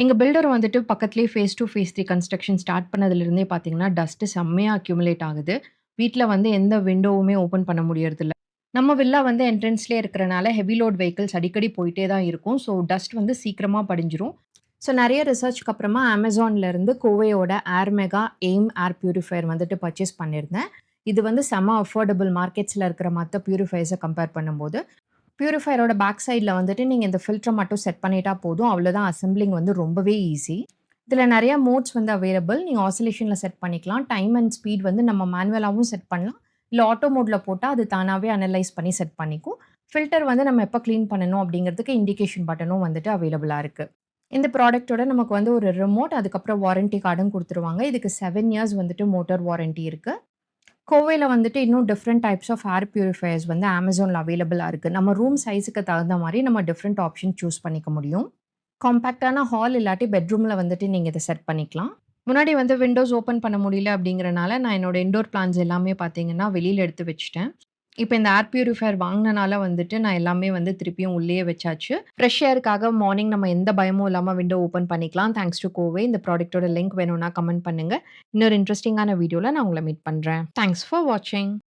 எங்க பில்டர் வந்துட்டு பக்கத்திலேயே ஃபேஸ் 2, ஃபேஸ் 3 கன்ஸ்ட்ரக்ஷன் ஸ்டார்ட் பண்ணதுலருந்தே பார்த்தீங்கன்னா, டஸ்ட் செம்மையா அக்யூமுலேட் ஆகுது. வீட்ல வந்து எந்த விண்டோவுமே ஓப்பன் பண்ண முடியறதில்ல. நம்ம வில்லா வந்து என்ட்ரன்ஸ்லயே இருக்கிறனால ஹெவி லோட் வெஹிக்கிள்ஸ் அடிக்கடி போயிட்டே தான் இருக்கும். ஸோ டஸ்ட் வந்து சீக்கிரமா படிஞ்சிரும். ஸோ நெறைய ரிசர்ச்க்கு அப்புறமா Amazonலருந்து கோவையோட ஏர் மெகா எய்ம் ஏர் பியூரிஃபையர் வந்துட்டு பர்ச்சேஸ் பண்ணியிருந்தேன். இது வந்து செம்ம அஃபோர்டபுள் மார்க்கெட்ஸ்ல இருக்கிற மத்த பியூரிஃபையர்ஸ கம்பேர் பண்ணும்போது. பியூரிஃபையரோட பேக் சைட்ல வந்துட்டு நீங்க இந்த ஃபில்டர மட்டும் செட் பண்ணிட்டா போதும். அவ்வளோதான் அசெம்பிளிங் வந்து ரொம்பவே ஈஸி. இதுல நெறைய மோட்ஸ் வந்து அவைலபிள். நீங்க ஆசிலேஷன்ல செட் பண்ணிக்கலாம். டைம் அண்ட் ஸ்பீட் வந்து நம்ம மேனுவலாவும் செட் பண்ணலாம். இல்ல ஆட்டோ மோட்ல போட்டா அது தானாவே அனலைஸ் பண்ணி செட் பண்ணிக்கும். ஃபில்டர் வந்து நம்ம எப்ப கிளீன் பண்ணணும் அப்படிங்கிறதுக்கு இண்டிகேஷன் பட்டனும் வந்துட்டு அவைலபிளா இருக்கு. இந்த ப்ராடக்ட்டோட நமக்கு வந்து ஒரு ரிமோட், அதுக்கப்புறம் வாரண்டி கார்டும் குடுத்துருவாங்க. இதுக்கு 7 இயர்ஸ் வந்துட்டு மோட்டார் வாரண்டி இருக்கு. கோவையில வந்துட்டு இன்னும் different types of air purifiers வந்து Amazonல அவைலபிளா இருக்கு. நம்ம ரூம் சைஸ்க்கு தகுந்த மாரி நம்ம டிஃபரெண்ட் ஆப்ஷன் சூஸ் பண்ணிக்க முடியும். காம்பேக்ட்டான ஹால் இல்லாட்டி பெட்ரூம்ல வந்துட்டு நீங்க இத செட் பண்ணிக்கலாம். முன்னாடி வந்து விண்டோஸ் ஓப்பன் பண்ண முடியல அப்படிங்கிறனால, நான் என்னோட இன்டோர் பிளான்ட்ஸ் எல்லாமே பார்த்தீங்கன்னா, வெளியில எடுத்து வச்சுட்டேன். இப்ப இந்த ஏர் பியூரிஃபையர் வாங்குனனால வந்துட்டு, நான் எல்லாமே வந்து திருப்பியும் உள்ளேயே வச்சாச்சு. ஃப்ரெஷ் ஏர்க்காக மார்னிங் நம்ம எந்த பயமும் இல்லாம விண்டோ ஓப்பன் பண்ணிக்கலாம். Thanks to Kovai. இந்த ப்ராடக்ட்டோட லிங்க் வேணும்னா கமெண்ட் பண்ணுங்க. இன்னொரு இன்ட்ரஸ்டிங்கான வீடியோல நான் உங்கள மீட் பண்றேன். தேங்க்ஸ் ஃபார் வாட்சிங்.